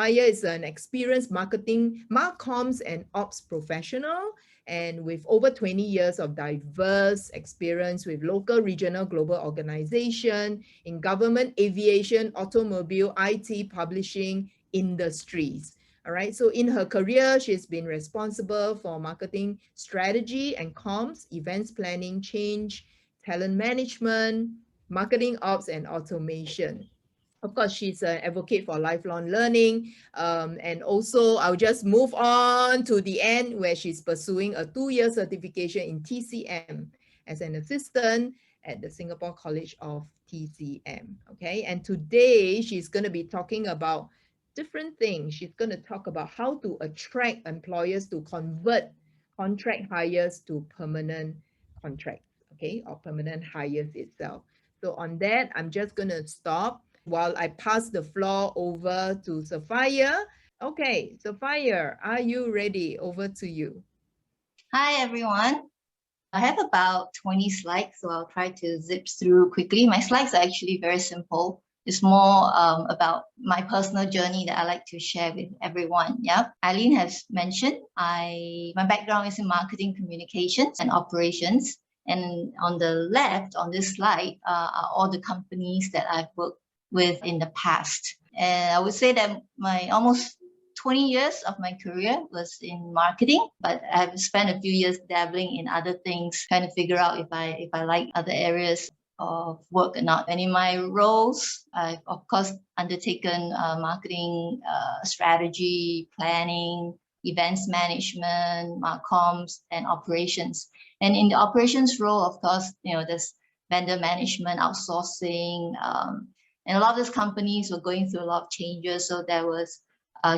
Sapphire is an experienced marketing, comms and ops professional, and with over 20 years of diverse experience with local, regional, global organization in government, aviation, automobile, IT, publishing industries. All right, so in her career, she's been responsible for marketing strategy and comms, events planning, change, talent management, marketing ops, and automation. Of course, she's an advocate for lifelong learning. And also, I'll just move on to the end where she's pursuing a 2-year certification in TCM as an assistant at the Singapore College of TCM. Okay, and today she's going to be talking about different things. She's going to talk about how to attract employers to convert contract hires to permanent contracts, okay, or permanent hires itself. So on that, I'm just going to stop while I pass the floor over to Sapphire. Okay, Sapphire, are you ready? Over to you. Hi, everyone. I have about 20 slides, so I'll try to zip through quickly. My slides are actually very simple. It's more about my personal journey that I like to share with everyone. Yeah, Eileen has mentioned, my background is in marketing, communications, and operations. And on the left, on this slide, are all the companies that I've worked with in the past. And I would say that my almost 20 years of my career was in marketing, but I've spent a few years dabbling in other things, trying to figure out if I like other areas of work or not. And in my roles, I've of course undertaken marketing strategy, planning, events management, comms, and operations. And in the operations role, of course, there's vendor management, outsourcing, and a lot of these companies were going through a lot of changes. So there was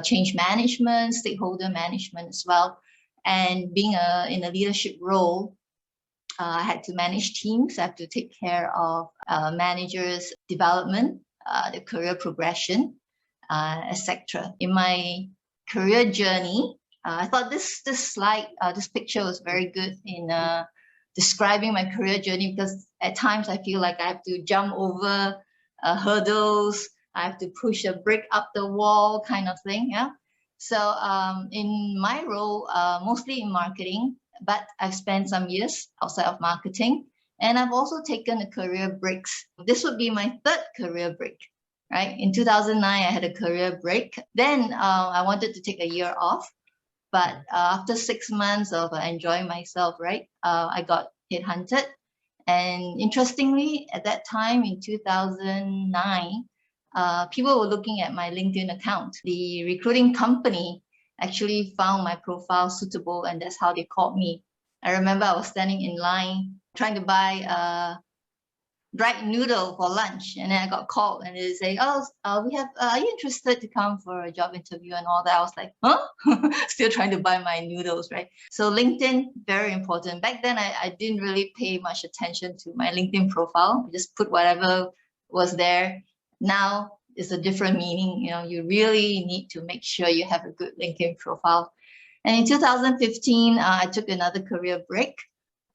change management, stakeholder management as well. And being in a leadership role, I had to manage teams. I have to take care of managers' development, the career progression, etc. In my career journey, I thought this slide, this picture was very good in describing my career journey, because at times I feel like I have to jump over hurdles, I have to push a brick up the wall kind of thing. Yeah. So in my role, mostly in marketing, but I've spent some years outside of marketing, and I've also taken a career breaks. This would be my 3rd career break, right? In 2009, I had a career break. Then I wanted to take a year off, but after 6 months of enjoying myself, right, I got headhunted. And interestingly, at that time in 2009, people were looking at my LinkedIn account. The recruiting company actually found my profile suitable, and that's how they called me. I remember I was standing in line trying to buy dried noodle for lunch, and then I got called, and they say, "Oh, we have. Are you interested to come for a job interview and all that?" I was like, "Huh?" Still trying to buy my noodles, right? So LinkedIn, very important. Back then, I didn't really pay much attention to my LinkedIn profile. I just put whatever was there. Now it's a different meaning. You really need to make sure you have a good LinkedIn profile. And in 2015, I took another career break.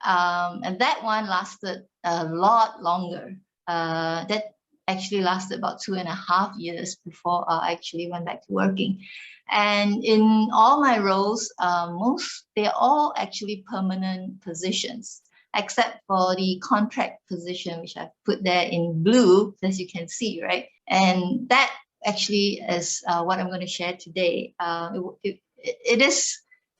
And that one lasted a lot longer. That actually lasted about 2.5 years before I actually went back to working. And in all my roles, they're all actually permanent positions, except for the contract position, which I've put there in blue, as you can see, right? And that actually is what I'm going to share today. It is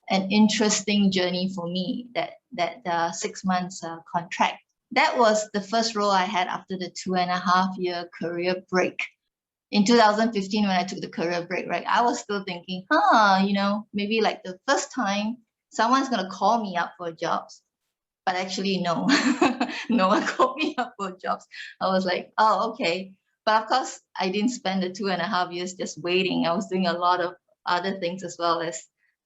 an interesting journey for me, that 6 months contract. That was the first role I had after the 2.5-year career break. In 2015, when I took the career break, right, I was still thinking, maybe like the first time someone's going to call me up for jobs. But actually, no, no one called me up for jobs. I was like, oh, okay. But of course, I didn't spend the 2.5 years just waiting. I was doing a lot of other things as well, as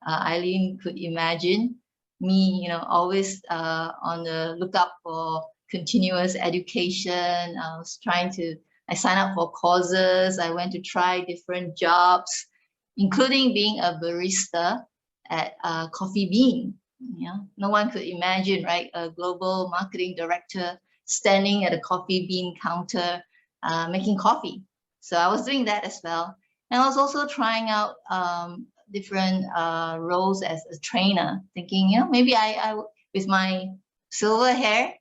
Eileen could imagine. Me, always on the lookout for continuous education. I signed up for courses. I went to try different jobs, including being a barista at Coffee Bean. No one could imagine, right? A global marketing director standing at a Coffee Bean counter making coffee. So I was doing that as well. And I was also trying out different roles as a trainer, thinking, you know, maybe I with my silver hair,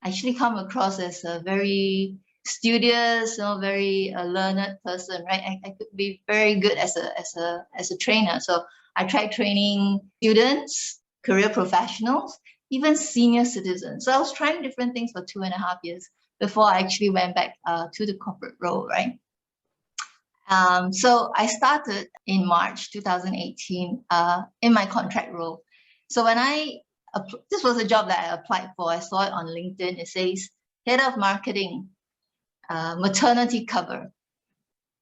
I actually come across as a very studious, you know, very learned person, right? I could be very good as a trainer. So I tried training students, career professionals, even senior citizens. So I was trying different things for 2.5 years before I actually went back to the corporate role, right? So I started in March 2018 in my contract role. So when this was a job that I applied for, I saw it on LinkedIn. It says head of marketing, maternity cover.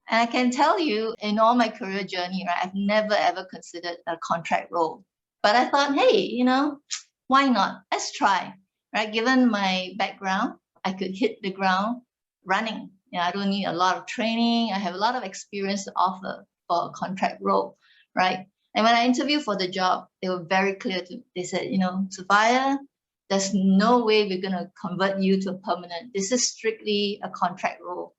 And I can tell you, in all my career journey, right, I've never ever considered a contract role. But I thought, hey, you know, why not? Let's try, right? Given my background, I could hit the ground running. You know, I don't need a lot of training. I have a lot of experience to offer for a contract role, right? And when I interviewed for the job, they were very clear they said, you know, Sapphire, there's no way we're going to convert you to a permanent. This is strictly a contract role.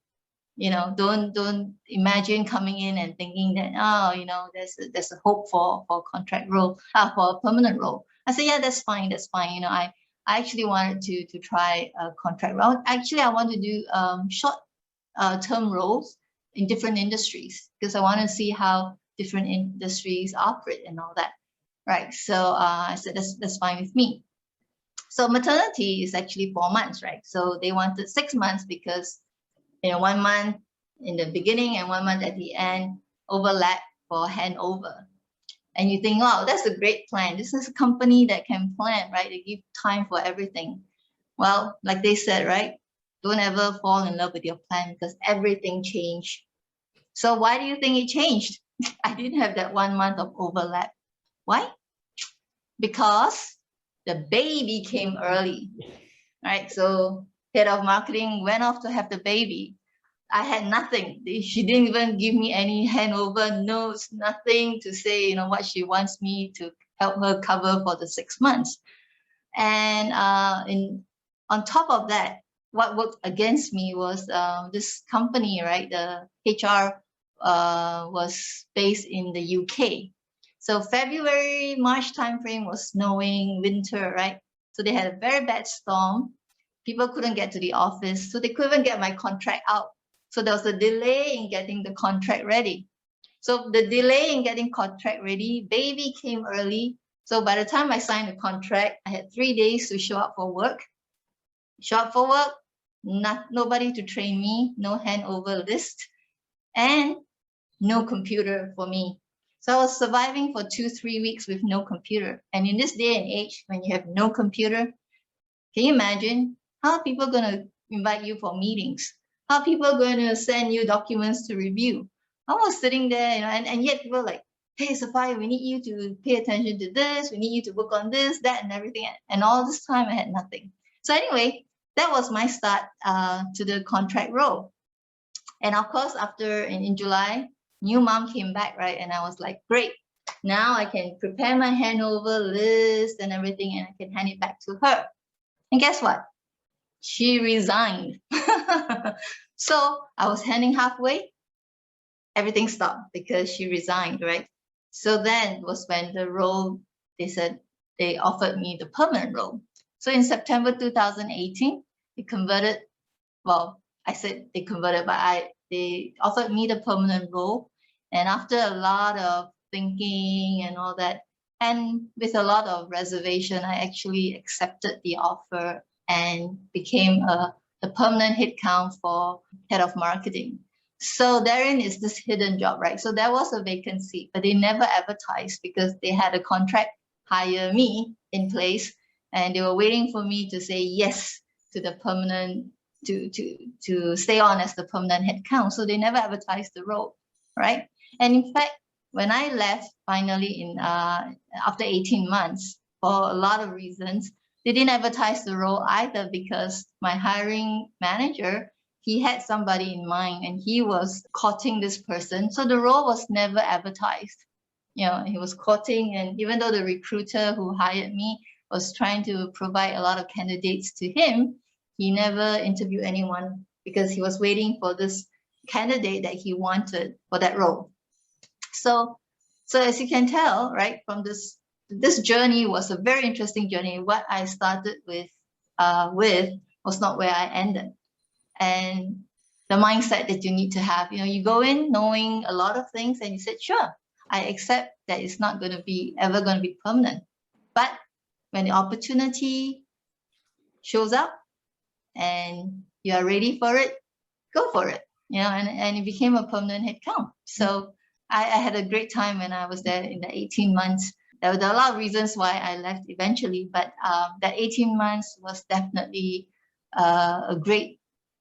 You know, don't imagine coming in and thinking that, oh, you know, there's a hope for a contract role, for a permanent role. I said, yeah, that's fine. You know, I actually wanted to try a contract role. Actually, I want to do short term roles in different industries because I want to see how different industries operate and all that, right? So I said that's fine with me. So maternity is actually 4 months, right? So they wanted 6 months because, you know, 1 month in the beginning and 1 month at the end overlap for handover. And you think, wow, that's a great plan. This is a company that can plan, right? They give time for everything. Well, like they said, right? Don't ever fall in love with your plan because everything changed. So why do you think it changed? I didn't have that 1 month of overlap. Why? Because the baby came early, right? So head of marketing went off to have the baby. I had nothing. She didn't even give me any handover notes, nothing to say, you know, what she wants me to help her cover for the 6 months. And on top of that, what worked against me was this company, right? The HR was based in the UK. So February, March timeframe was snowing, winter, right? So they had a very bad storm. People couldn't get to the office, so they couldn't get my contract out. So there was a delay in getting the contract ready. So the delay in getting contract ready, baby came early. So by the time I signed the contract, I had 3 days to show up for work. Show up for work, nobody to train me, no handover list, and no computer for me. So I was surviving for 2-3 weeks with no computer. And in this day and age, when you have no computer, can you imagine how are people going to invite you for meetings? How are people going to send you documents to review? I was sitting there, you know, and yet people were like, hey, Sapphire, we need you to pay attention to this. We need you to work on this, that, and everything. And all this time I had nothing. So anyway, that was my start to the contract role. And of course, after in July, new mom came back, right? And I was like, great. Now I can prepare my handover list and everything, and I can hand it back to her. And guess what? She resigned. So I was handing halfway, everything stopped because she resigned, right? So then was when the role, they offered me the permanent role. So in September 2018, they converted, well, I said they converted, but they offered me the permanent role. And after a lot of thinking and all that, and with a lot of reservation, I actually accepted the offer and became the permanent headcount for head of marketing. So therein is this hidden job, right? So there was a vacancy, but they never advertised because they had a contract hire me in place, and they were waiting for me to say yes to the permanent, to stay on as the permanent headcount. So they never advertised the role, right? And in fact, when I left finally in after 18 months, for a lot of reasons, they didn't advertise the role either because my hiring manager, he had somebody in mind and he was courting this person. So the role was never advertised. You know, he was courting, and even though the recruiter who hired me was trying to provide a lot of candidates to him, he never interviewed anyone because he was waiting for this candidate that he wanted for that role. So as you can tell, right, from this journey was a very interesting journey. What I started with was not where I ended. And the mindset that you need to have, you go in knowing a lot of things and you said, sure, I accept that it's not going to be ever going to be permanent. But when the opportunity shows up and you are ready for it, go for it, and it became a permanent headcount. So I had a great time when I was there in the 18 months. There were a lot of reasons why I left eventually, but that 18 months was definitely a great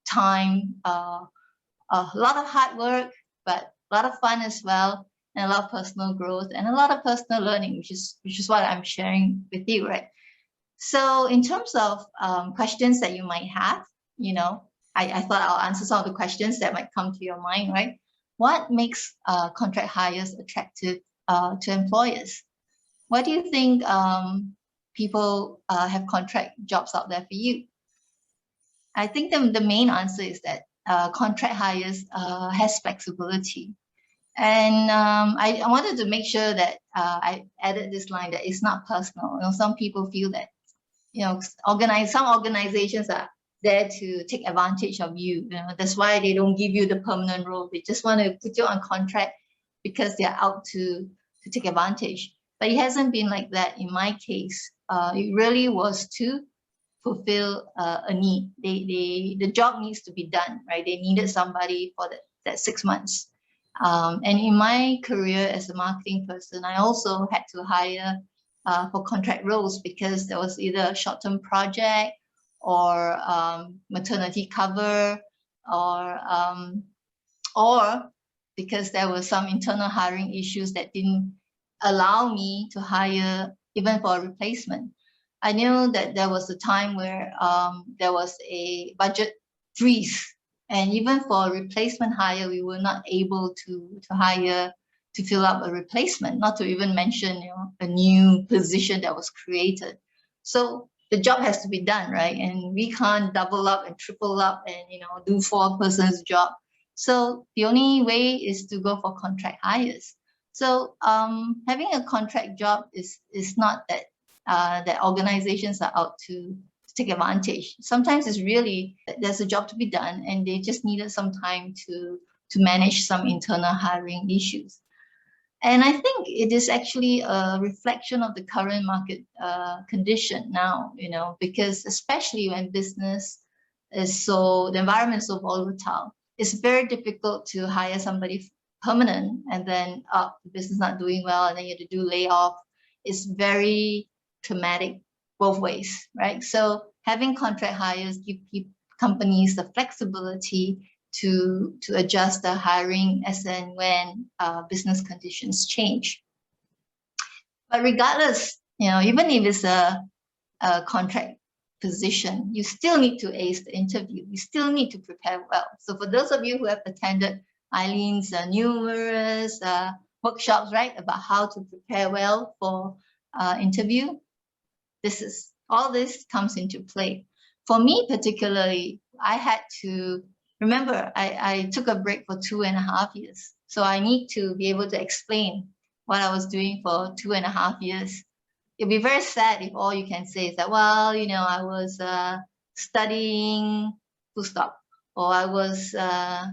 time, a lot of hard work, but a lot of fun as well, and a lot of personal growth and a lot of personal learning, which is what I'm sharing with you, right? So in terms of questions that you might have, I thought I'll answer some of the questions that might come to your mind, right? What makes contract hires attractive to employers? What do you think people have contract jobs out there for you? I think the main answer is that contract hires has flexibility. And I wanted to make sure that I added this line that it's not personal. Some people feel that, some organizations are there to take advantage of you. That's why they don't give you the permanent role. They just want to put you on contract because they're out to take advantage. But it hasn't been like that in my case. It really was to fulfill a need. The job needs to be done, right? They needed somebody for that 6 months. And in my career as a marketing person, I also had to hire for contract roles because there was either a short-term project or maternity cover, or because there were some internal hiring issues that didn't allow me to hire even for a replacement. I knew that there was a time where there was a budget freeze, and even for a replacement hire, we were not able to hire to fill up a replacement, not to even mention a new position that was created. So the job has to be done, right? And we can't double up and triple up and do 4 persons job. So the only way is to go for contract hires. So having a contract job is not that that organizations are out to take advantage. Sometimes it's really there's a job to be done and they just needed some time to manage some internal hiring issues. And I think it is actually a reflection of the current market condition now, because especially when business is the environment is so volatile, it's very difficult to hire somebody permanent and then the business not doing well and then you have to do layoff. It's very traumatic both ways, right? So having contract hires give companies the flexibility to adjust the hiring as and when business conditions change. But regardless, even if it's a contract position, you still need to ace the interview. You still need to prepare well. So for those of you who have attended Eileen's numerous workshops, right, about how to prepare well for interview, all this comes into play. For me particularly, I had to remember I took a break for 2.5 years. So I need to be able to explain what I was doing for 2.5 years. It'd be very sad if all you can say is that, well, I was studying, full stop, or I was, I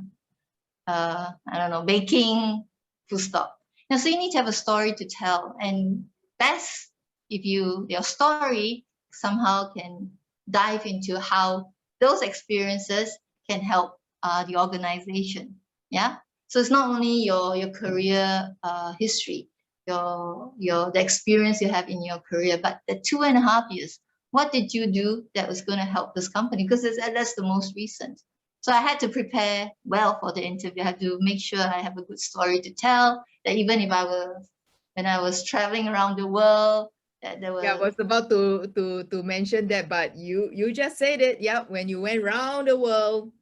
don't know, baking, full stop. So you need to have a story to tell, and best if your story somehow can dive into how those experiences can help the organization. Yeah. So it's not only your career history, the experience you have in your career, but the 2.5 years. What did you do that was going to help this company? Because that's the most recent. So I had to prepare well for the interview. I had to make sure I have a good story to tell. That even if when I was traveling around the world, that there were. Yeah, I was about to mention that, but you just said it. Yeah, when you went around the world.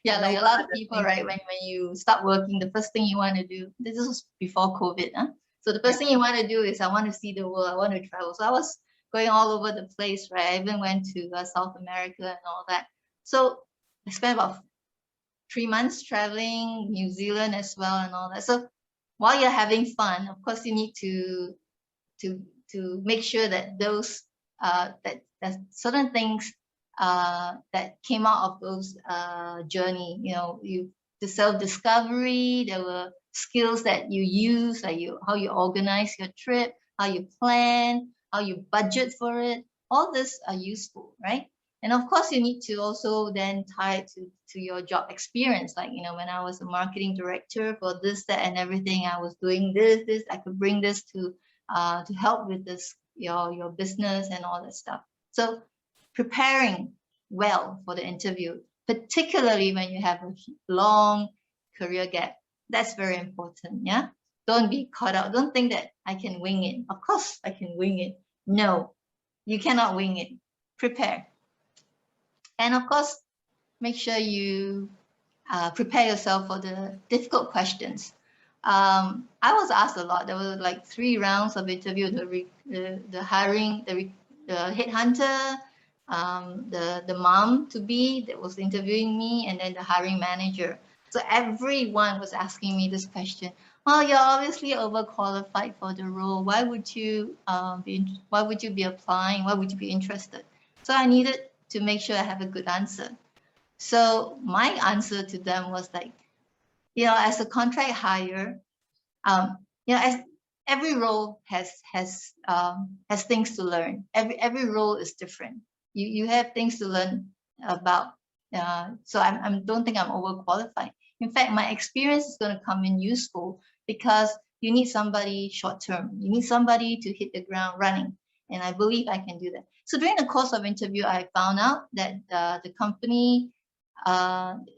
Yeah, like a lot of people, right? When you start working, the first thing you want to do. This was before COVID, huh? So the first thing you want to do is I want to see the world. I want to travel. So I was going all over the place, right? I even went to South America and all that. So I spent about 3 months traveling New Zealand as well and all that. So while you're having fun, of course, you need to make sure that those that certain things that came out of those journey, the self-discovery, there were skills that you use, like how you organize your trip, how you plan, how you budget for it. All this are useful, right? And of course, you need to also then tie it to your job experience. Like, when I was a marketing director for this, that, and everything, I was doing this, I could bring this to help with this, your business and all that stuff. So preparing well for the interview, particularly when you have a long career gap, that's very important. Yeah. Don't be caught out. Don't think that I can wing it. Of course I can wing it. No, you cannot wing it. Prepare. And of course, make sure you prepare yourself for the difficult questions. I was asked a lot. There were like 3 rounds of interview: the hiring, the headhunter, the mom to be that was interviewing me, and then the hiring manager. So everyone was asking me this question: "Well, you're obviously overqualified for the role. Why would you be applying? Why would you be interested?" So I needed to make sure I have a good answer. So my answer to them was like, as a contract hire, as every role has things to learn. Every role is different. You have things to learn about. So I don't think I'm overqualified. In fact, my experience is going to come in useful because you need somebody short term. You need somebody to hit the ground running. And I believe I can do that. So during the course of interview, I found out that the company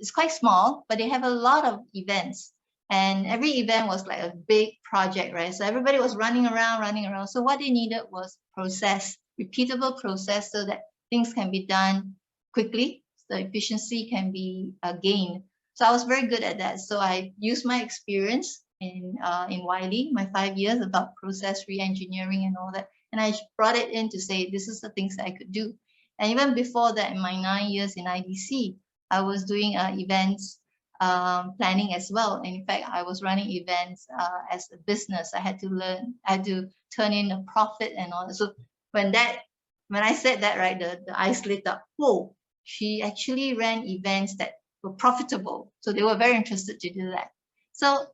is quite small, but they have a lot of events. And every event was like a big project, right? So everybody was running around. So what they needed was repeatable process, so that things can be done quickly, so efficiency can be gained. So I was very good at that. So I used my experience in Wiley, my 5 years about process re-engineering and all that. And I brought it in to say, this is the things that I could do. And even before that, in my 9 years in IDC, I was doing events planning as well. And in fact, I was running events as a business. I had to turn in a profit and all that. So when I said that, right, the eyes lit up. Whoa, she actually ran events that were profitable. So they were very interested to do that. So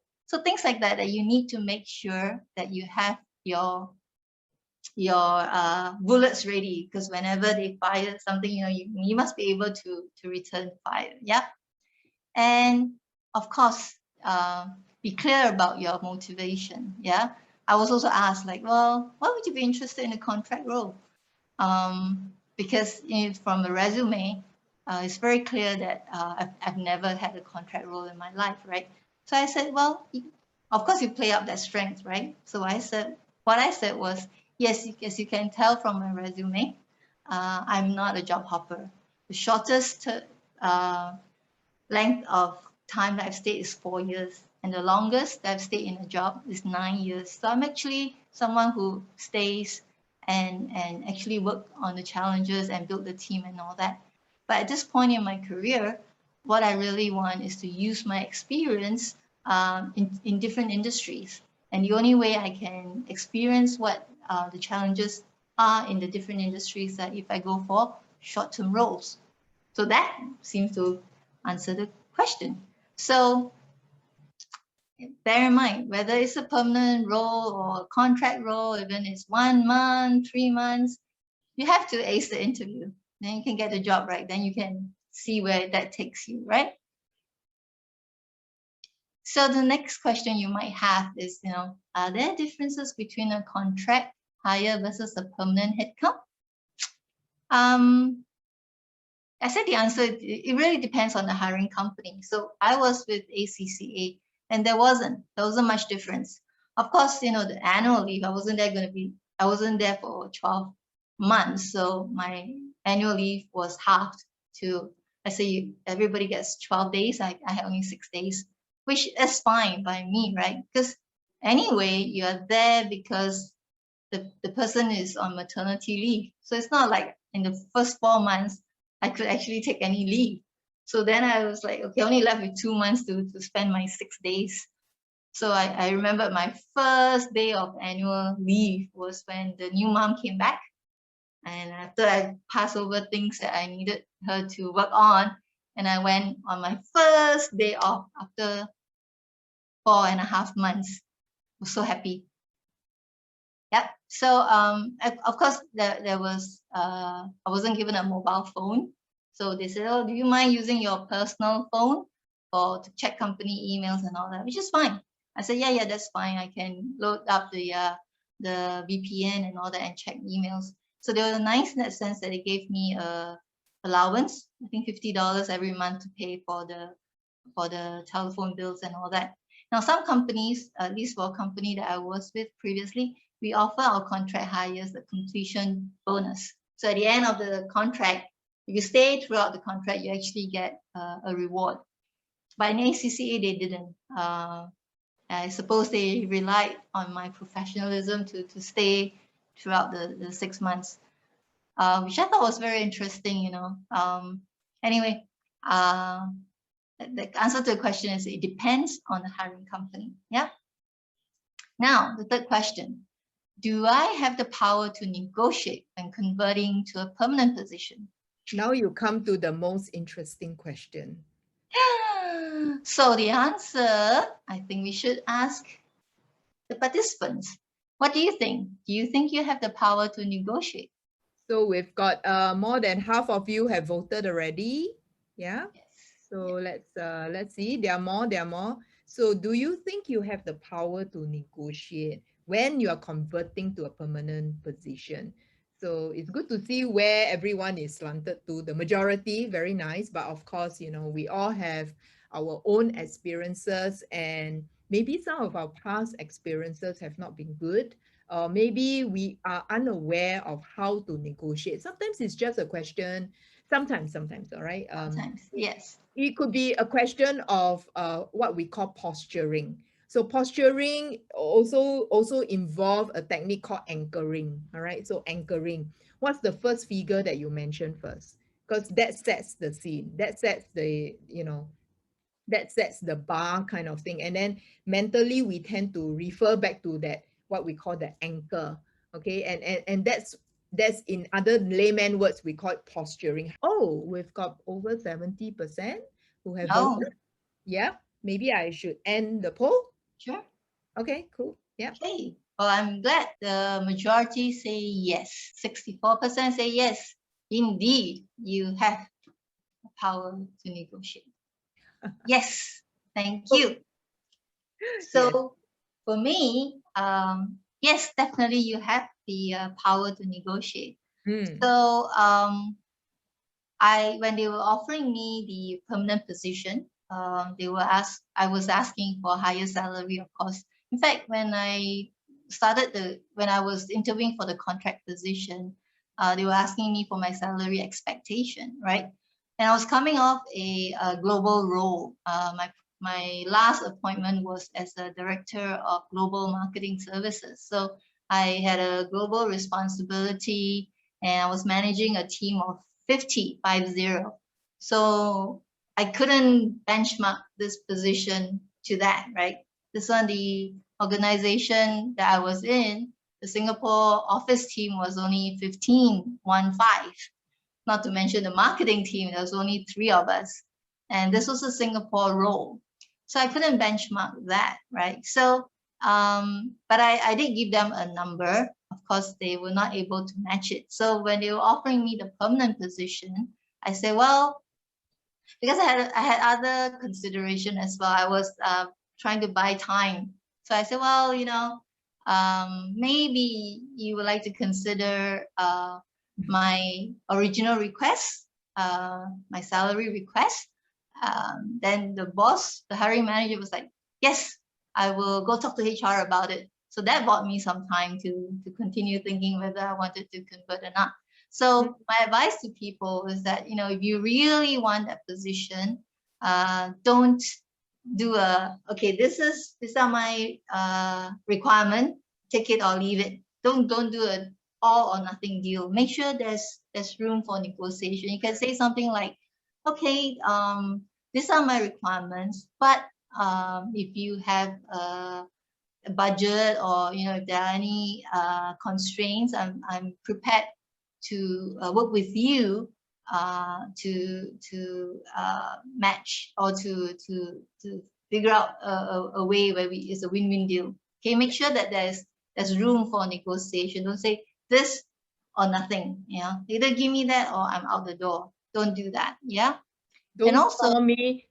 things like that you need to make sure that you have your bullets ready, because whenever they fire something, you must be able to return fire. Yeah. And of course, be clear about your motivation. Yeah. I was also asked, like, well, why would you be interested in a contract role? Because from the resume, it's very clear that I've never had a contract role in my life, right? So I said, well, of course you play up that strength, right? So what I said was, yes, as you can tell from my resume, I'm not a job hopper. The shortest length of time that I've stayed is 4 years, and the longest that I've stayed in a job is 9 years. So I'm actually someone who stays and actually work on the challenges and build the team and all that. But at this point in my career, what I really want is to use my experience in different industries. And the only way I can experience what the challenges are in the different industries that if I go for short-term roles. So that seems to answer the question. So bear in mind, whether it's a permanent role or a contract role, even it's 1 month, 3 months, you have to ace the interview. Then you can get the job, right? Then you can see where that takes you, right? So the next question you might have is, are there differences between a contract hire versus a permanent headcount? I said the answer, it really depends on the hiring company. So I was with ACCA and there wasn't much difference. Of course, the annual leave, I wasn't there for 12 months. So my annual leave was halved to, let's say everybody gets 12 days. I had only 6 days, which is fine by me, right? Because anyway, you're there because the person is on maternity leave. So it's not like in the first 4 months, I could actually take any leave. So then I was like, okay, only left with 2 months to spend my 6 days. So I remember my first day of annual leave was when the new mom came back. And after I passed over things that I needed her to work on, and I went on my first day off after 4.5 months. I was so happy. Yep. So of course there was I wasn't given a mobile phone. So they said, oh, do you mind using your personal phone or to check company emails and all that, which is fine. I said, yeah, that's fine. I can load up the VPN and all that and check emails. So they were nice in that sense that they gave me a allowance, I think $50 every month to pay for the telephone bills and all that. Now, some companies, at least for a company that I was with previously, we offer our contract hires a completion bonus. So at the end of the contract, if you stay throughout the contract, you actually get a reward. But in ACCA, they didn't. I suppose they relied on my professionalism to stay throughout the 6 months, which I thought was very interesting, you know. Anyway, the answer to the question is it depends on the hiring company. Yeah. Now, the third question. Do I have the power to negotiate when converting to a permanent position? Now you come to the most interesting question. So the answer, I think we should ask the participants. What do you think? Do you think you have the power to negotiate? So we've got more than half of you have voted already. Yeah. Yes. So let's see. There are more. So do you think you have the power to negotiate when you are converting to a permanent position? So it's good to see where everyone is slanted to. The majority, very nice. But of course, you know, we all have our own experiences, and maybe some of our past experiences have not been good. Maybe we are unaware of how to negotiate. Sometimes it's just a question. Sometimes, all right. Sometimes, yes. It could be a question of what we call posturing. So posturing also involve a technique called anchoring. All right. So anchoring. What's the first figure that you mentioned first? Because that sets the scene. That sets the, you know, that sets the bar kind of thing. And then mentally we tend to refer back to that, what we call the anchor. Okay. And that's in other layman words, we call it posturing. Oh, we've got over 70% who have voted. Yeah. Maybe I should end the poll. Sure. Okay, cool. Yeah. Okay. Well, I'm glad the majority say yes. 64% say yes. Indeed, you have the power to negotiate. Yes. Thank you. So Yes. for me, yes, definitely you have the power to negotiate. So when they were offering me the permanent position, I was asking for a higher salary, of course. In fact, when I was interviewing for the contract position, they were asking me for my salary expectation, right? And I was coming off a global role. My last appointment was as a director of global marketing services. So I had a global responsibility, and I was managing a team of 50. So I couldn't benchmark this position to that, right? This one, the organization that I was in, the Singapore office team was only 15. Not to mention the marketing team, there was only 3 of us. And this was a Singapore role. So I couldn't benchmark that, right? So, but I did give them a number. Of course, they were not able to match it. So when they were offering me the permanent position, I said, well, because I had other consideration as well. I was trying to buy time. So I said, well, you know, maybe you would like to consider my original request, my salary request. Then the boss, the hiring manager, was like, yes, I will go talk to HR about it. So that bought me some time to continue thinking whether I wanted to convert or not. So my advice to people is that, you know, if you really want that position, don't do okay, these are my requirement, take it or leave it. Don't do an all or nothing deal. Make sure there's room for negotiation. You can say something like, okay, these are my requirements, but if you have a budget, or if there are any constraints, I'm prepared to work with you to match, or to figure out a way where it's a win-win deal. Okay, make sure that there's room for negotiation. Don't say this or nothing. Either give me that or I'm out the door. Don't do that. Yeah. And also,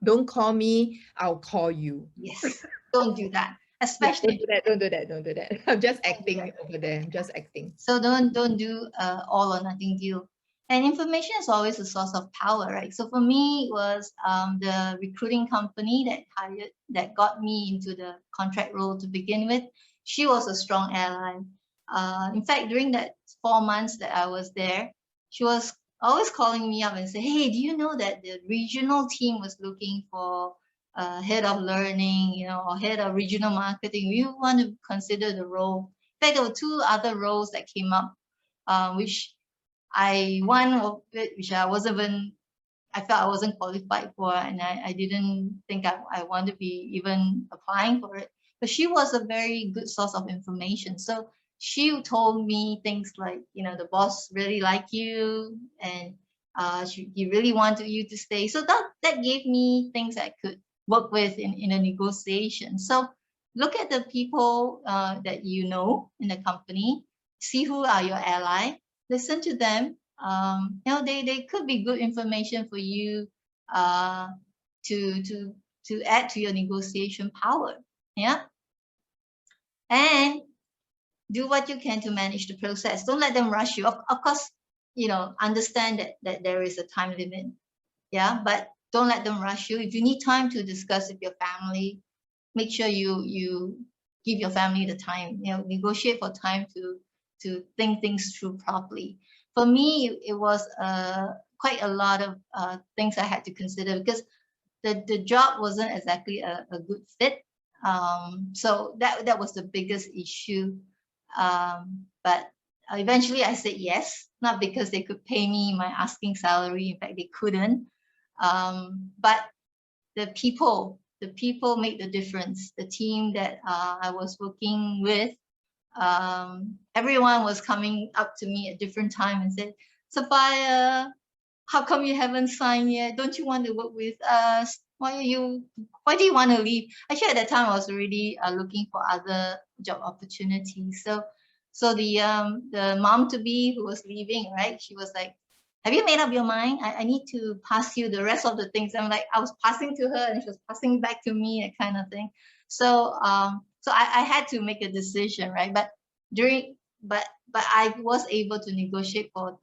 Don't call me, I'll call you. yes, don't do that. Yeah, Especially don't do that. I'm just acting over there. I'm just acting. So don't do all or nothing deal. And information is always a source of power, right? So for me, it was the recruiting company that got me into the contract role to begin with. She was a strong ally. In fact, during that 4 months that I was there, she was always calling me up and say, "Hey, do you know that the regional team was looking for head of learning, or head of regional marketing? You want to consider the role?" In fact, there were 2 other roles that came up, which one of it, which I felt I wasn't qualified for, and I didn't think I want to be even applying for it. But she was a very good source of information. So she told me things like, the boss really liked you, and he really wanted you to stay. So that gave me things I could work with in a negotiation. So look at the people that you know in the company, see who are your ally, listen to them. They could be good information for you to add to your negotiation power. Yeah. And do what you can to manage the process. Don't let them rush you. Of course, understand that there is a time limit. Yeah, but don't let them rush you. If you need time to discuss with your family, make sure you give your family the time. Negotiate for time to think things through properly. For me, it was quite a lot of things I had to consider, because the job wasn't exactly a good fit. So that was the biggest issue. But eventually I said yes, not because they could pay me my asking salary. In fact, they couldn't. But the people made the difference. The team that I was working with, everyone was coming up to me at different time and said, "Sapphire, how come you haven't signed yet? Don't you want to work with us? Why do you want to leave?" Actually, at that time, I was already looking for other job opportunities. So the mom-to-be who was leaving, right? She was like, "Have you made up your mind? I need to pass you the rest of the things." I'm like, I was passing to her and she was passing back to me, that kind of thing. So I had to make a decision, right? But I was able to negotiate for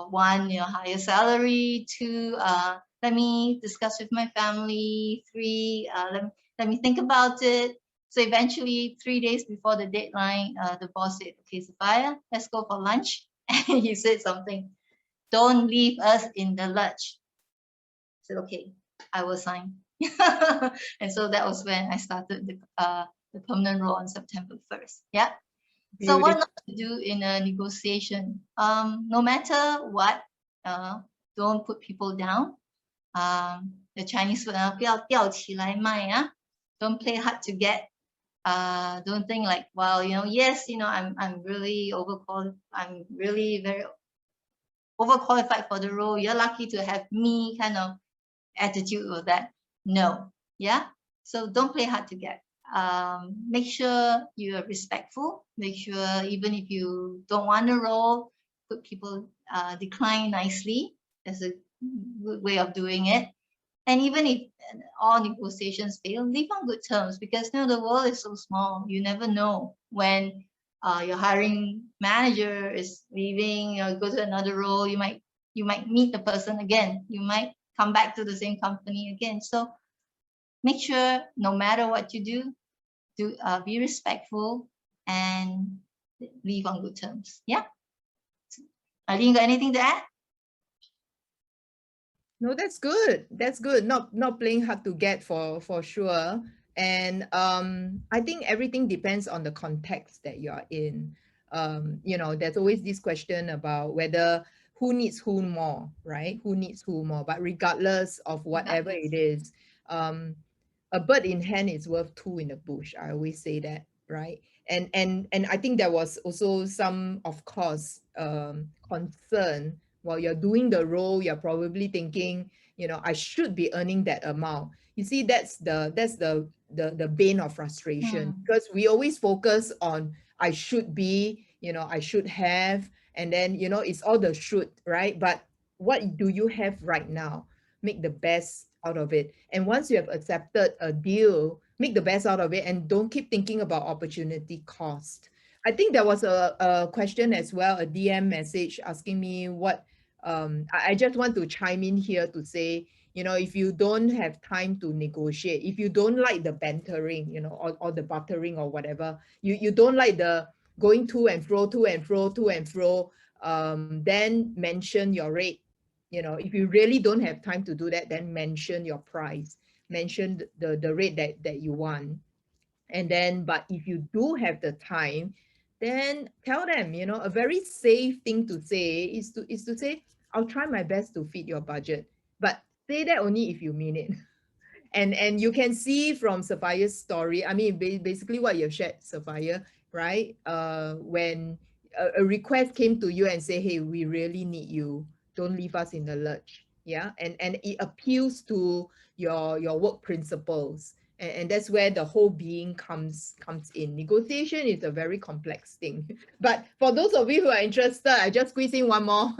one, higher salary. 2, let me discuss with my family. 3, let me think about it. So eventually, 3 days before the deadline, the boss said, "Okay, Sapphire, let's go for lunch." And he said something, "Don't leave us in the lurch." I said, "Okay, I will sign." And so that was when I started the permanent role on September 1st. Yeah. So what not to do in a negotiation? No matter what, don't put people down. The Chinese word, 不要吊起来卖, don't play hard to get. Don't think like, well, yes, I'm really overqualified. I'm really very overqualified for the role. You're lucky to have me, kind of attitude of that. No. Yeah. So don't play hard to get. Make sure you are respectful. Make sure even if you don't want a role, put people decline nicely. That's a good way of doing it. And even if all negotiations fail, leave on good terms, because the world is so small. You never know when your hiring manager is leaving, go to another role. You might meet the person again. You might come back to the same company again. So make sure no matter what you do, be respectful and leave on good terms. Yeah. Eileen, got anything to add? No, that's good. That's good. Not playing hard to get for sure. And I think everything depends on the context that you're in. There's always this question about whether who needs who more, right? Who needs who more? But regardless of whatever it is, a bird in hand is worth two in the bush. I always say that, right? And I think there was also some, of course, concern while you're doing the role. You're probably thinking, you know, I should be earning that amount. You see, that's the bane of frustration, because we always focus on I should be, you know, I should have, and then, you know, it's all the should, right? But what do you have right now? Make the best out of it. And once you have accepted a deal, make the best out of it, and don't keep thinking about opportunity cost. I think there was a question as well, a DM message asking me what, I just want to chime in here to say, you know, if you don't have time to negotiate, if you don't like the bantering, you know, or the buttering or whatever, you don't like the going to and fro, to and fro, to and fro, then mention your rate. You know, if you really don't have time to do that, then mention your price, mention the rate that you want. And then, but if you do have the time, then tell them, you know, a very safe thing to say is to say, I'll try my best to fit your budget. But say that only if you mean it. And you can see from Sapphire's story, I mean, basically what you've shared, Sapphire, right? When a request came to you and say, hey, we really need you, don't leave us in the lurch. Yeah, and it appeals to your work principles, and that's where the whole being comes in. Negotiation is a very complex thing. But for those of you who are interested, I just squeeze in one more.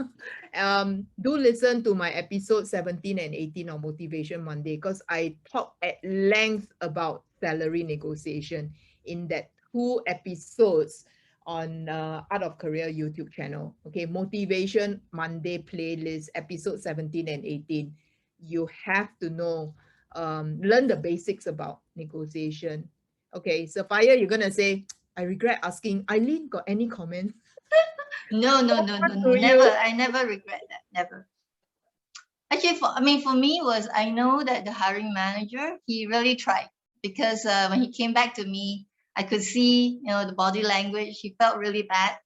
Do listen to my episode 17 and 18 on Motivation Monday, because I talk at length about salary negotiation in that 2 episodes on Art of Career YouTube channel. Okay, Motivation Monday playlist, episode 17 and 18. You have to know, learn the basics about negotiation. Okay, Sapphire, you're gonna say, I regret asking. Eileen, got any comments? No, never. I never regret that. Never. Actually, for me was, I know that the hiring manager, he really tried, because when he came back to me, I could see, you know, the body language. He felt really bad.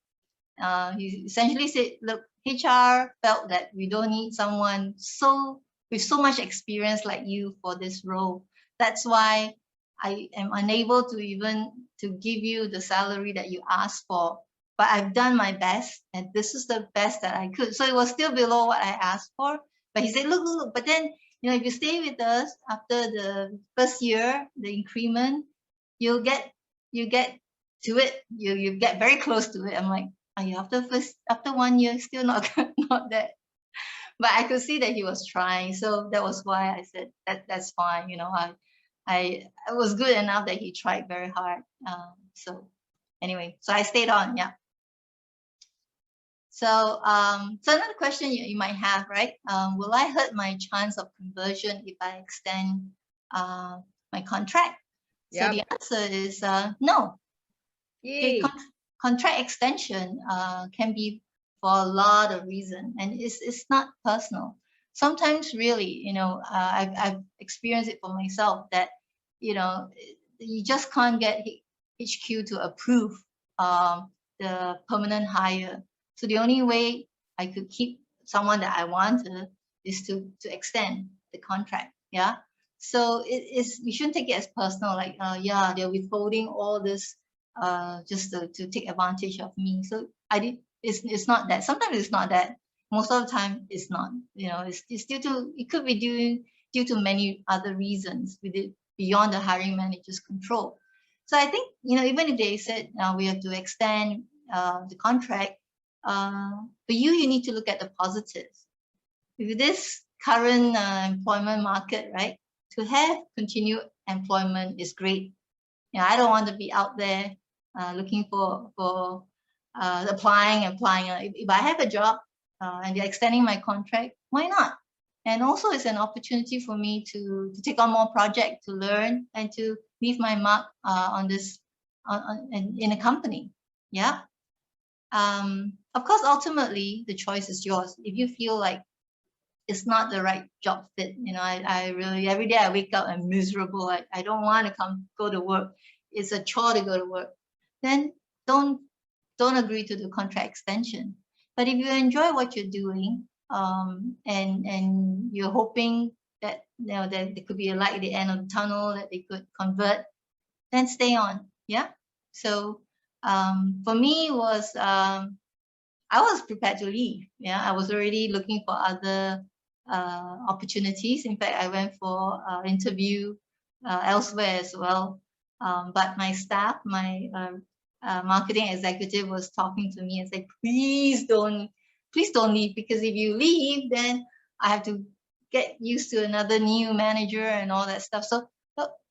He essentially said, look, HR felt that we don't need someone with so much experience like you for this role. That's why I am unable to even to give you the salary that you asked for. But I've done my best, and this is the best that I could. So it was still below what I asked for. But he said, look, but then, you know, if you stay with us after the first year, the increment, you get to it. You get very close to it. I'm like, after 1 year, still not not that. But I could see that he was trying. So that was why I said that's fine. You know, it was good enough that he tried very hard. So anyway, so I stayed on. Yeah. So, so another question you might have, right? Will I hurt my chance of conversion if I extend my contract? So the answer is no. Okay, contract extension can be for a lot of reasons, and it's not personal. Sometimes, really, you know, I've experienced it for myself that, you know, you just can't get HQ to approve the permanent hire. So the only way I could keep someone that I wanted is to extend the contract. Yeah. So we shouldn't take it as personal, like, yeah, they're withholding all this just to take advantage of me. So it's not that. Sometimes it's not that. Most of the time it's not. You know, it's due to, it could be due to many other reasons beyond the hiring manager's control. So I think, you know, even if they said we have to extend the contract, for you need to look at the positives. With this current employment market, right? To have continued employment is great. You know, I don't want to be out there looking for applying. If I have a job and they're extending my contract, why not? And also, it's an opportunity for me to take on more projects, to learn, and to leave my mark on this in a company. Yeah. Of course, ultimately, the choice is yours. If you feel like it's not the right job fit, you know, I really, every day I wake up, I'm miserable. I don't want to go to work. It's a chore to go to work. Then don't agree to the contract extension. But if you enjoy what you're doing, and you're hoping that that there could be a light at the end of the tunnel, that they could convert, then stay on. Yeah. So for me was I was prepared to leave. Yeah, I was already looking for other opportunities. In fact, I went for interview elsewhere as well. But my staff, my marketing executive was talking to me and said, please don't leave, because if you leave, then I have to get used to another new manager and all that stuff. So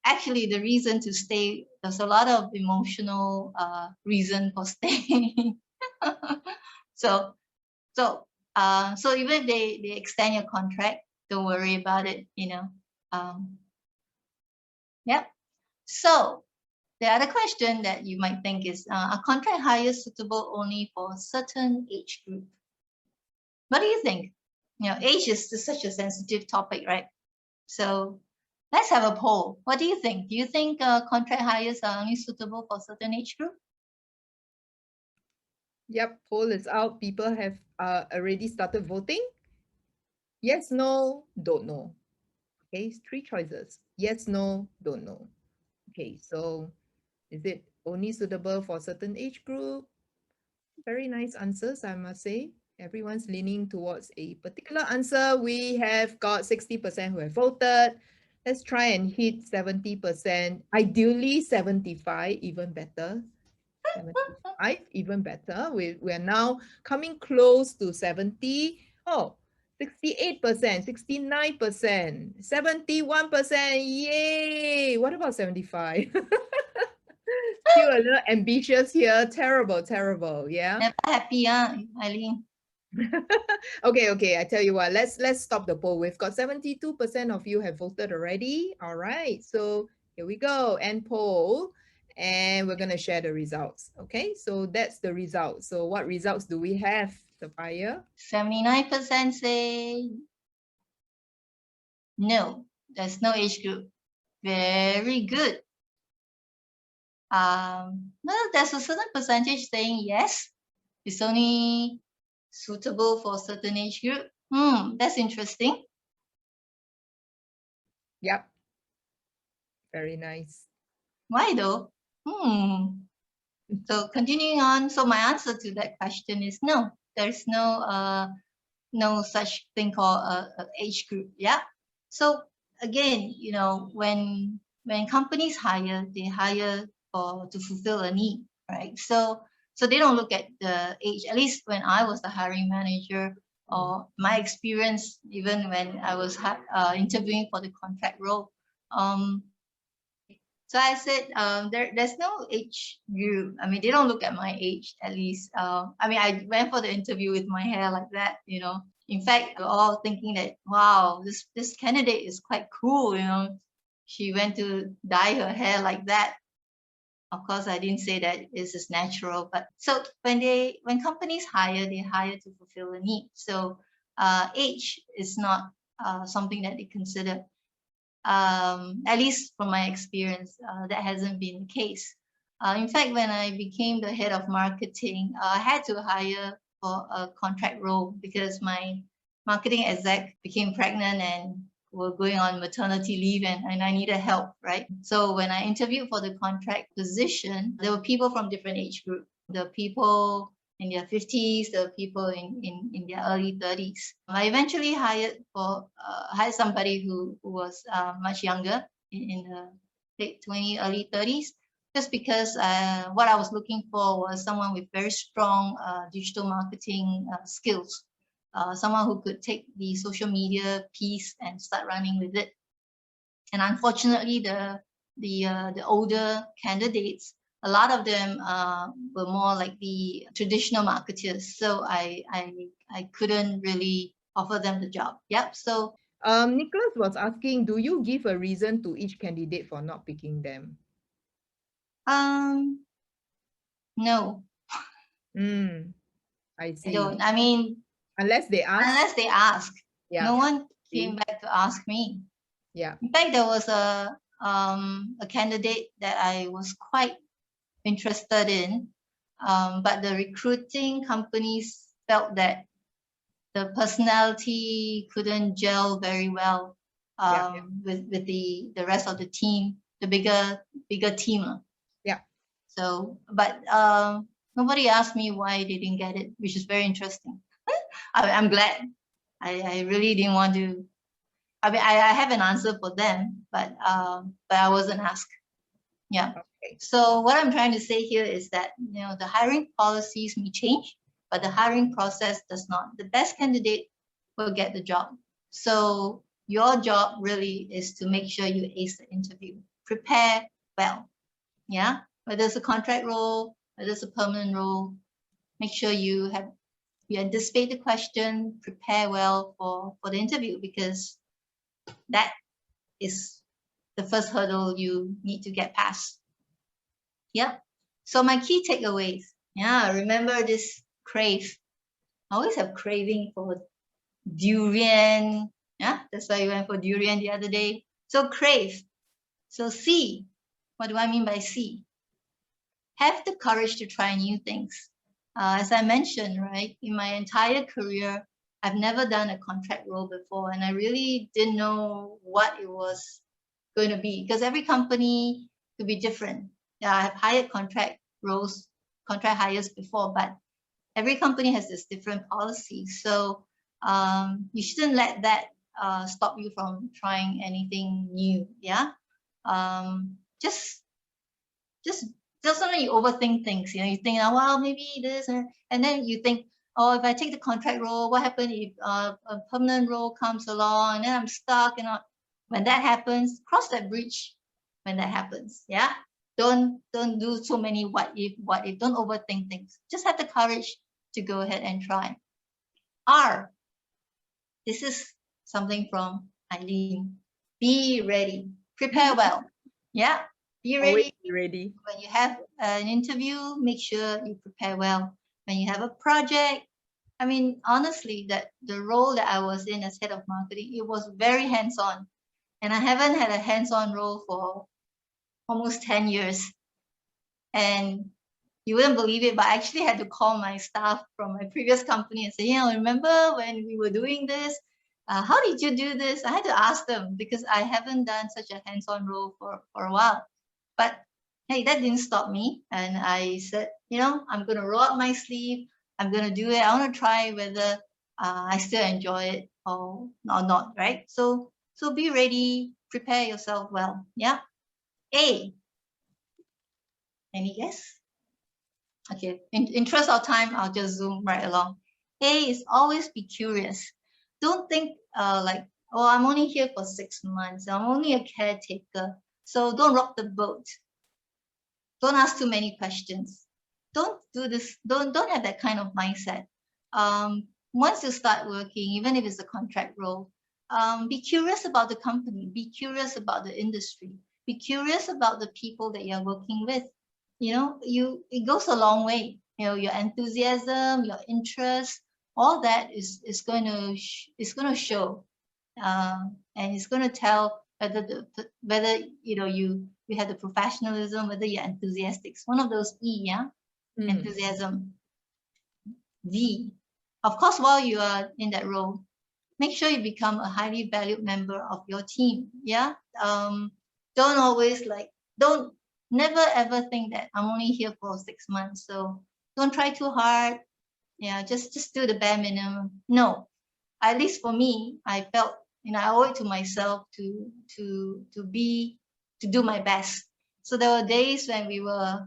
actually the reason to stay, there's a lot of emotional reason for staying. So even if they extend your contract, don't worry about it, you know. Yep. So the other question that you might think is, are contract hires suitable only for a certain age group? What do you think? You know, age is such a sensitive topic, right? So let's have a poll. What do you think? Do you think contract hires are only suitable for a certain age group? Yep, poll is out. People have already started voting. Yes, no, don't know. Okay, 3 choices. Yes, no, don't know. Okay, so is it only suitable for certain age group? Very nice answers, I must say. Everyone's leaning towards a particular answer. We have got 60% who have voted. Let's try and hit 70%. Ideally, 75, even better. 75, even better. We're now coming close to 70. Oh, 68%, 69%, 71%. Yay! What about 75? Still a little ambitious here. Terrible, terrible. Yeah. Never happy, Eileen. Okay. I tell you what, let's stop the poll. We've got 72% of you have voted already. All right. So here we go. End poll. And we're going to share the results. Okay. So that's the result. So what results do we have, Sapphire? 79% say no, there's no age group. Very good. No, there's a certain percentage saying yes, it's only suitable for a certain age group. That's interesting. Yep. Very nice. Why though? So continuing on, so my answer to that question is no. There's no such thing called a age group. Yeah. So again, you know, when companies hire, they hire to fulfill a need, right? So they don't look at the age. At least when I was the hiring manager, or my experience, even when I was interviewing for the contract role, so I said, there's no age group. I mean, they don't look at my age, at least. I mean, I went for the interview with my hair like that, you know. In fact, we're all thinking that, wow, this candidate is quite cool, you know. She went to dye her hair like that. Of course, I didn't say that this is natural, but so when companies hire, they hire to fulfill a need. So age is not something that they consider. At least from my experience, that hasn't been the case. In fact, when I became the head of marketing, I had to hire for a contract role because my marketing exec became pregnant and were going on maternity leave, and I needed help, right? So when I interviewed for the contract position, there were people from different age groups. The people in their 50s, the people in their early 30s. I eventually hired somebody who was much younger, in the late 20s, early 30s, just because what I was looking for was someone with very strong digital marketing skills, someone who could take the social media piece and start running with it. And unfortunately, the older candidates, a lot of them were more like the traditional marketers. So I couldn't really offer them the job. Yep. So Nicholas was asking, do you give a reason to each candidate for not picking them? No. I see. I don't. I mean, unless they ask. Yeah. No one came back to ask me. Yeah. In fact, there was a candidate that I was quite interested in, but the recruiting companies felt that the personality couldn't gel very well with the rest of the team, the bigger team. Yeah. So, but nobody asked me why they didn't get it, which is very interesting. I'm glad. I really didn't want to. I mean, I have an answer for them, but I wasn't asked. Yeah. Okay. So what I'm trying to say here is that, you know, the hiring policies may change, but the hiring process does not. The best candidate will get the job. So your job really is to make sure you ace the interview. Prepare well. Yeah. Whether it's a contract role, whether it's a permanent role, make sure you anticipate the question, prepare well for the interview, because that is the first hurdle you need to get past. Yeah. So my key takeaways. Yeah, remember this CRAVE. I always have craving for durian. Yeah, that's why we went for durian the other day. So CRAVE. So C. What do I mean by C? Have the courage to try new things. As I mentioned, right, in my entire career, I've never done a contract role before, and I really didn't know what it was going to be, because every company could be different. Yeah, I have hired contract roles, contract hires before, but every company has this different policy. So you shouldn't let that stop you from trying anything new. Yeah, just sometimes you overthink things. You know, you think, oh, well, maybe this, and then you think, oh, if I take the contract role, what happens if a permanent role comes along and then I'm stuck? And when that happens, cross that bridge when that happens. Yeah, don't do so many what if. Don't overthink things. Just have the courage to go ahead and try. R. This is something from Eileen. Be ready. Prepare well. Yeah. Be ready. Always be ready. When you have an interview, make sure you prepare well. When you have a project, I mean, honestly, that the role that I was in as head of marketing, it was very hands-on. And I haven't had a hands-on role for almost 10 years. And you wouldn't believe it, but I actually had to call my staff from my previous company and say, you know, remember when we were doing this? How did you do this? I had to ask them, because I haven't done such a hands-on role for a while. But hey, that didn't stop me. And I said, you know, I'm going to roll up my sleeve. I'm going to do it. I want to try whether I still enjoy it or not, right? So be ready, prepare yourself well. Yeah. A. Any guess? Okay, in interest of time, I'll just zoom right along. A is always be curious. Don't think like, oh, I'm only here for 6 months. I'm only a caretaker. So don't rock the boat. Don't ask too many questions. Don't do this. Don't have that kind of mindset. Once you start working, even if it's a contract role, be curious about the company. Be curious about the industry. Be curious about the people that you're working with. You know, it goes a long way. You know, your enthusiasm, your interest, all that is going to show, and it's going to tell whether you know you have the professionalism, whether you're enthusiastic. It's one of those E, yeah, enthusiasm. V, of course, while you are in that role, make sure you become a highly valued member of your team. Yeah, don't always never ever think that I'm only here for 6 months, so don't try too hard. Yeah, just do the bare minimum. No, at least for me, I felt, you know, I owe it to myself to do my best. So there were days when we were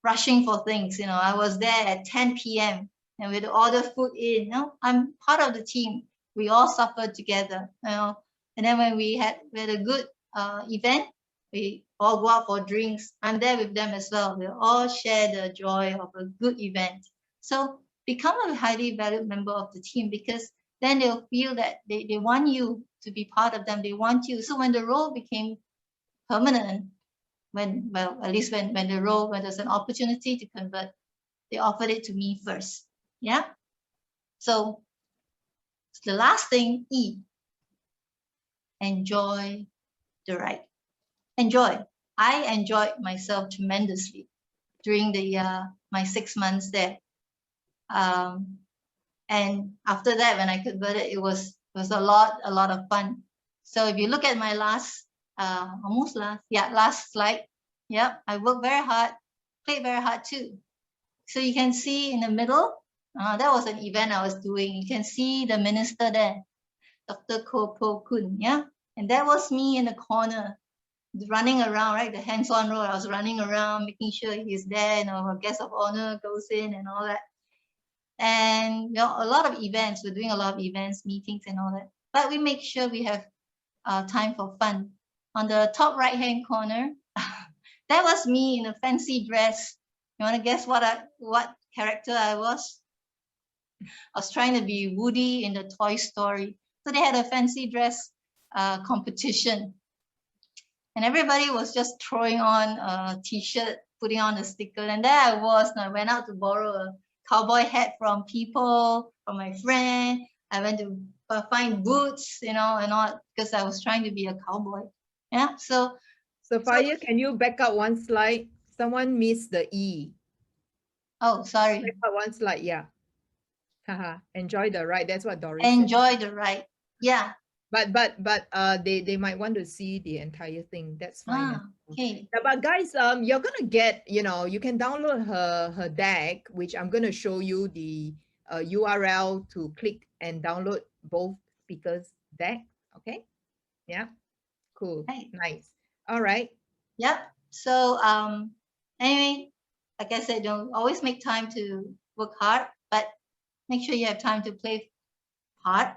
rushing for things. You know, I was there at 10 p.m. and we had to order food in. You know, I'm part of the team. We all suffered together. You know, and then when we had a good event, we all go out for drinks. I'm there with them as well. We all share the joy of a good event. So become a highly valued member of the team, because then they'll feel that they want you to be part of them. They want you. So when the role became permanent, when there's an opportunity to convert, they offered it to me first. Yeah. So the last thing, E, enjoy the ride. Enjoy. I enjoyed myself tremendously during the my 6 months there. And after that, when I converted, it was a lot of fun. So if you look at my last slide, I worked very hard, played very hard too. So you can see in the middle, that was an event I was doing. You can see the minister there, Dr. Ko Po Kun, and that was me in the corner, running around, right? The hands-on role, I was running around, making sure he's there, a guest of honor goes in and all that. And a lot of events, we're doing a lot of events, meetings and all that. But we make sure we have time for fun. On the top right-hand corner, that was me in a fancy dress. You want to guess what character I was? I was trying to be Woody in the Toy Story. So they had a fancy dress competition. And everybody was just throwing on a t-shirt, putting on a sticker. And there I was, and I went out to borrow a cowboy hat from people, from my friend. I went to find boots, and all, because I was trying to be a cowboy. Yeah, so. Sapphire, can you back up one slide? Someone missed the E. Oh, sorry. Back up one slide, yeah. Haha, enjoy the ride. That's what Doris Enjoy said. the ride, yeah. But they might want to see the entire thing. That's fine. Okay. Yeah, but guys, you're gonna get, you can download her deck, which I'm gonna show you the URL to click and download both speakers' deck. Okay. Yeah. Cool. Okay. Nice. All right. Yep. So anyway, like I said, don't always make time to work hard, but make sure you have time to play hard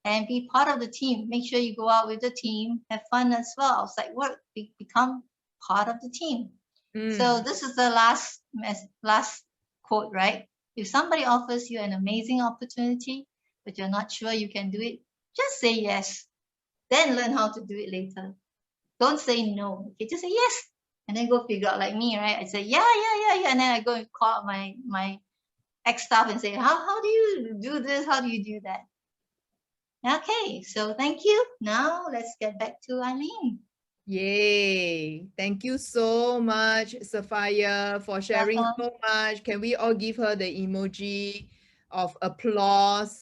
and be part of the team. Make sure you go out with the team, have fun as well. Outside work, become part of the team. So this is the last quote, right? If somebody offers you an amazing opportunity, but you're not sure you can do it, just say yes. Then learn how to do it later. Don't say no. Okay, just say yes, and then go figure out, like me, right? I say yeah, and then I go and call up my ex-staff and say, how do you do this? How do you do that? Okay, so thank you. Now let's get back to Eileen. Yay. Thank you so much, Sapphire, for sharing so much. Can we all give her the emoji of applause?